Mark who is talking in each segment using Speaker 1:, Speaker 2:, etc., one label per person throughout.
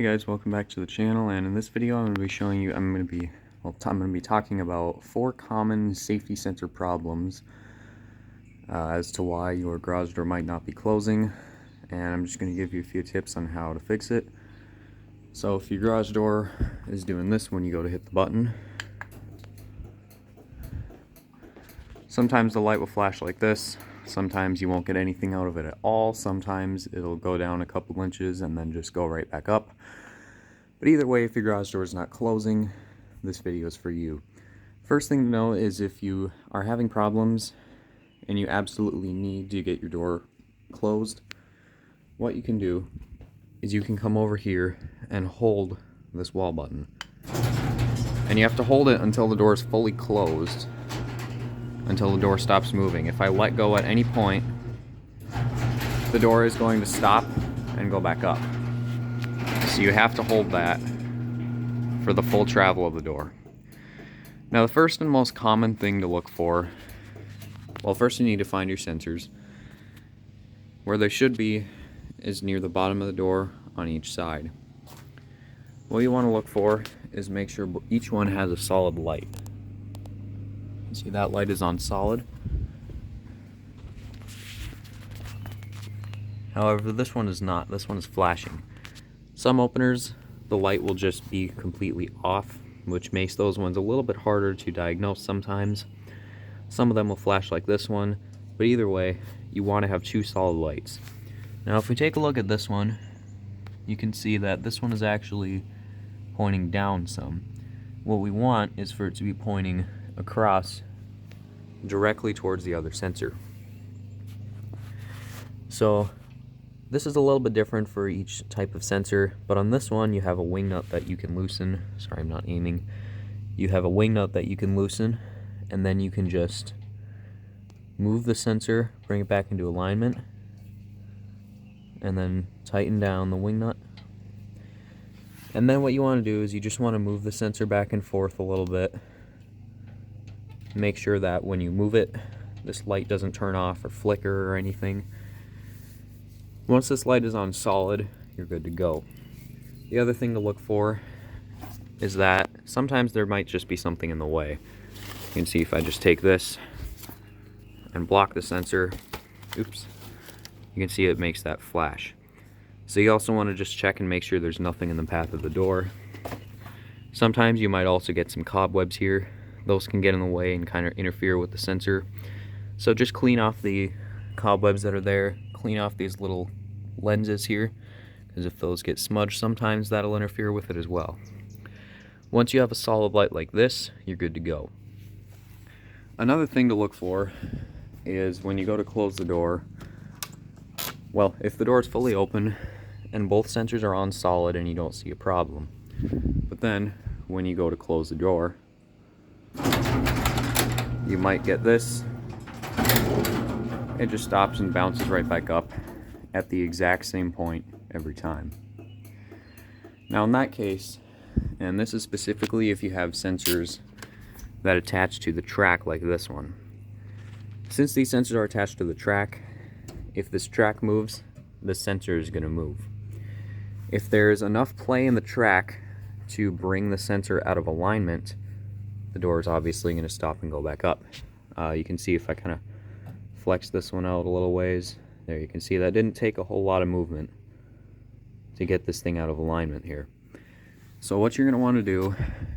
Speaker 1: Hey guys, welcome back to the channel, and in this video I'm going to be showing you, I'm going to be talking about 4 common safety sensor problems as to why your garage door might not be closing, and I'm just going to give you a few tips on how to fix it. So if your garage door is doing this when you go to hit the button, sometimes the light will flash like this, sometimes you won't get anything out of it at all, sometimes it'll go down a couple inches and then just go right back up. But either way, if your garage door is not closing, this video is for you. First thing to know is if you are having problems and you absolutely need to get your door closed, what you can do is you can come over here and hold this wall button. And you have to hold it until the door is fully closed, until the door stops moving. If I let go at any point, the door is going to stop and go back up. So you have to hold that for the full travel of the door. Now the first and most common thing to look for, well, first you need to find your sensors. Where they should be is near the bottom of the door on each side. What you want to look for is make sure each one has a solid light. See, that light is on solid. However, this one is not. This one is flashing. Some openers, the light will just be completely off, which makes those ones a little bit harder to diagnose sometimes. Some of them will flash like this one, but either way, you want to have 2 solid lights. Now if we take a look at this one, you can see that this one is actually pointing down some. What we want is for it to be pointing across directly towards the other sensor. So this is a little bit different for each type of sensor, but on this one you have a wing nut that you can loosen. Sorry, I'm not aiming. You have a wing nut that you can loosen, and then you can just move the sensor, bring it back into alignment, and then tighten down the wing nut. And then what you want to do is you just want to move the sensor back and forth a little bit. Make sure that when you move it, this light doesn't turn off or flicker or anything. Once this light is on solid, you're good to go. The other thing to look for is that sometimes there might just be something in the way. You can see if I just take this and block the sensor, oops, you can see it makes that flash. So you also want to just check and make sure there's nothing in the path of the door. Sometimes you might also get some cobwebs here. Those can get in the way and kind of interfere with the sensor. So just clean off the cobwebs that are there, clean off these little lenses here, because if those get smudged, sometimes that'll interfere with it as well. Once you have a solid light like this, you're good to go. Another thing to look for is when you go to close the door, well, if the door is fully open and both sensors are on solid and you don't see a problem, but then when you go to close the door, you might get this. It just stops and bounces right back up at the exact same point every time. Now in that case, and this is specifically if you have sensors that attach to the track like this one. Since these sensors are attached to the track, if this track moves, the sensor is going to move. If there's enough play in the track to bring the sensor out of alignment, the door is obviously going to stop and go back up. You can see if I kind of flex this one out a little ways, there you can see that didn't take a whole lot of movement to get this thing out of alignment here. So what you're going to want to do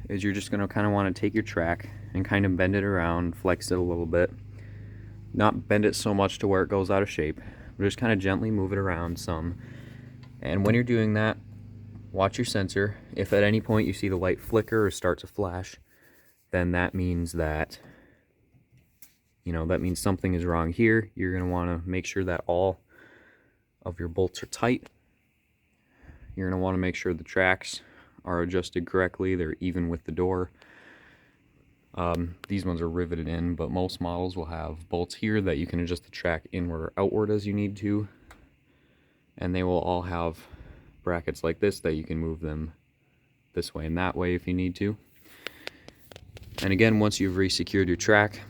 Speaker 1: is you're just going to kind of want to take your track and kind of bend it around, flex it a little bit. Not bend it so much to where it goes out of shape, but just kind of gently move it around some. And when you're doing that, watch your sensor. If at any point you see the light flicker or start to flash, then that means that, that means something is wrong here. You're going to want to make sure that all of your bolts are tight. You're going to want to make sure the tracks are adjusted correctly. They're even with the door. These ones are riveted in, but most models will have bolts here that you can adjust the track inward or outward as you need to. And they will all have brackets like this that you can move them this way and that way if you need to. And again, once you've re-secured your track,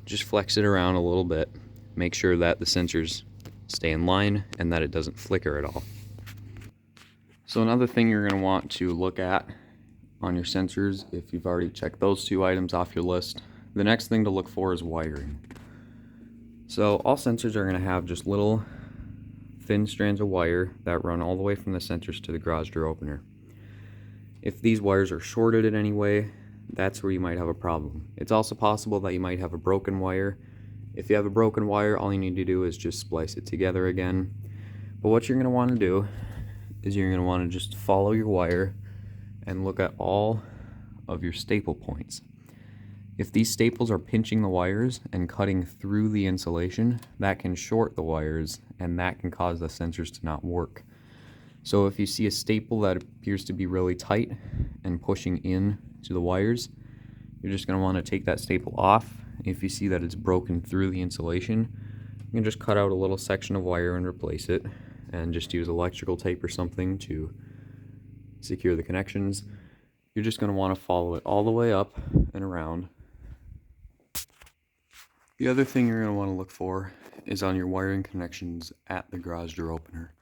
Speaker 1: just flex it around a little bit. Make sure that the sensors stay in line and that it doesn't flicker at all. So another thing you're going to want to look at on your sensors, if you've already checked those two items off your list, the next thing to look for is wiring. So all sensors are going to have just little thin strands of wire that run all the way from the sensors to the garage door opener. If these wires are shorted in any way, that's where you might have a problem. It's also possible that you might have a broken wire. If you have a broken wire, all you need to do is just splice it together again. But what you're going to want to do is you're going to want to just follow your wire and look at all of your staple points. If these staples are pinching the wires and cutting through the insulation, that can short the wires and that can cause the sensors to not work. So if you see a staple that appears to be really tight and pushing in to the wires, you're just going to want to take that staple off. If you see that it's broken through the insulation, you can just cut out a little section of wire and replace it, and just use electrical tape or something to secure the connections. You're just going to want to follow it all the way up and around. The other thing you're going to want to look for is on your wiring connections at the garage door opener.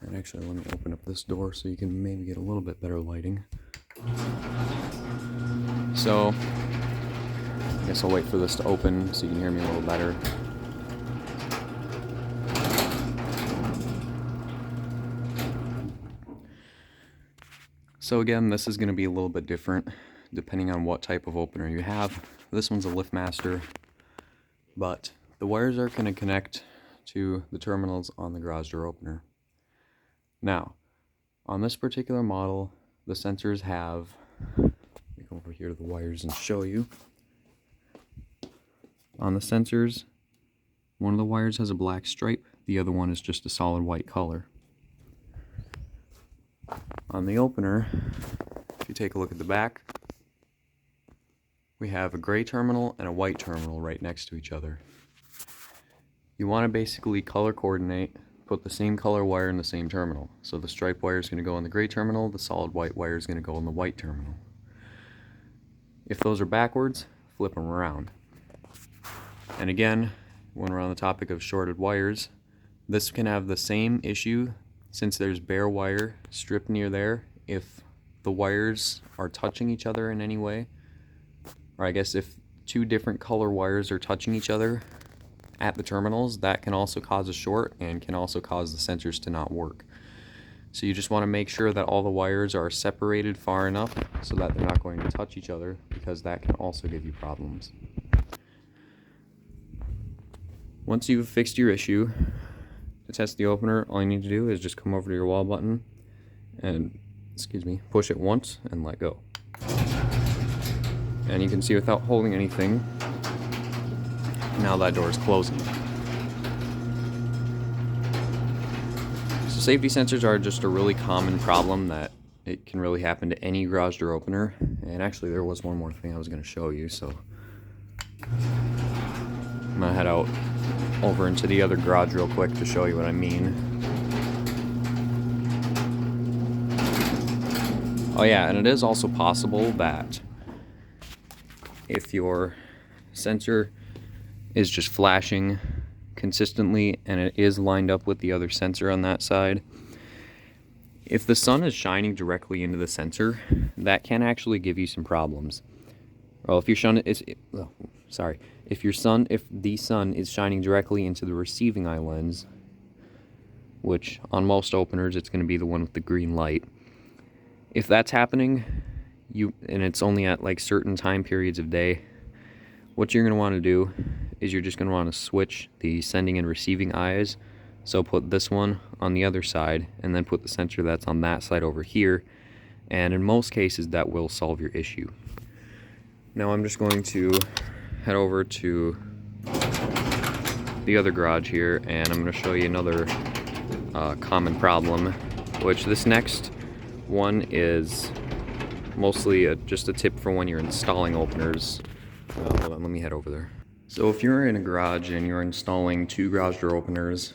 Speaker 1: And actually, let me open up this door so you can maybe get a little bit better lighting. So, I guess I'll wait for this to open so you can hear me a little better. So again, this is going to be a little bit different depending on what type of opener you have. This one's a LiftMaster, but the wires are going to connect to the terminals on the garage door opener. Now, on this particular model, the sensors have, let me come over here to the wires and show you. On the sensors, one of the wires has a black stripe, the other one is just a solid white color. On the opener, if you take a look at the back, we have a gray terminal and a white terminal right next to each other. You want to basically color coordinate, put the same color wire in the same terminal. So the stripe wire is going to go in the gray terminal, the solid white wire is going to go in the white terminal. If those are backwards, flip them around. And again, when we're on the topic of shorted wires, this can have the same issue since there's bare wire stripped near there. If the wires are touching each other in any way, or I guess if two different color wires are touching each other at the terminals, that can also cause a short and can also cause the sensors to not work. So you just want to make sure that all the wires are separated far enough so that they're not going to touch each other, because that can also give you problems. Once you've fixed your issue, to test the opener, all you need to do is just come over to your wall button and, push it once and let go. And you can see without holding anything, now that door is closing. So safety sensors are just a really common problem that it can really happen to any garage door opener. And actually there was one more thing I was going to show you, so I'm going to head out over into the other garage real quick to show you what I mean. Oh yeah, and it is also possible that if your sensor is just flashing consistently and it is lined up with the other sensor on that side, if the sun is shining directly into the sensor, that can actually give you some problems. Well, if the sun is shining directly into the receiving eye lens, which on most openers it's going to be the one with the green light. If that's happening, and it's only at like certain time periods of day, what you're going to want to do is you're just going to want to switch the sending and receiving eyes. So put this one on the other side and then put the sensor that's on that side over here, and in most cases that will solve your issue. Now I'm just going to head over to the other garage here and I'm going to show you another common problem, which this next one is mostly just a tip for when you're installing openers. Hold on, let me head over there. So if you're in a garage and you're installing two garage door openers,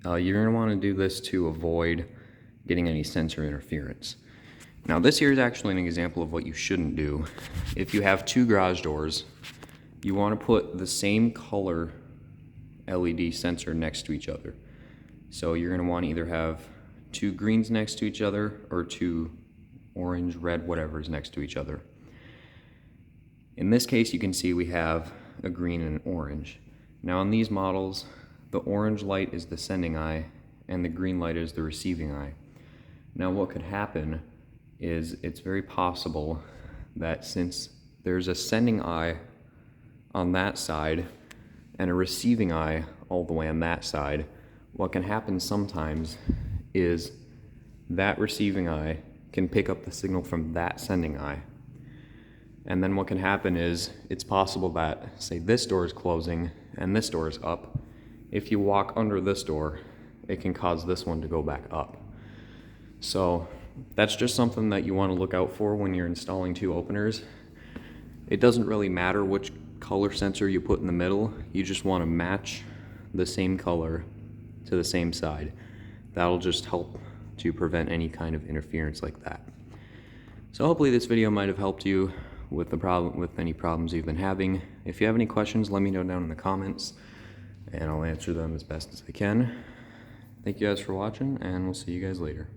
Speaker 1: you're going to want to do this to avoid getting any sensor interference. Now this here is actually an example of what you shouldn't do. If you have two garage doors, you want to put the same color LED sensor next to each other. So you're going to want to either have two greens next to each other, or two orange, red, whatever is next to each other. In this case, you can see we have a green and an orange. Now on these models, the orange light is the sending eye and the green light is the receiving eye. Now what could happen is it's very possible that since there's a sending eye on that side and a receiving eye all the way on that side, what can happen sometimes is that receiving eye can pick up the signal from that sending eye. And then what can happen is it's possible that, say, this door is closing and this door is up. If you walk under this door, it can cause this one to go back up. So that's just something that you want to look out for when you're installing two openers. It doesn't really matter which color sensor you put in the middle. You just want to match the same color to the same side. That'll just help to prevent any kind of interference like that. So hopefully this video might have helped you with any problems you've been having. If you have any questions, let me know down in the comments and I'll answer them as best as I can. Thank you guys for watching, and we'll see you guys later.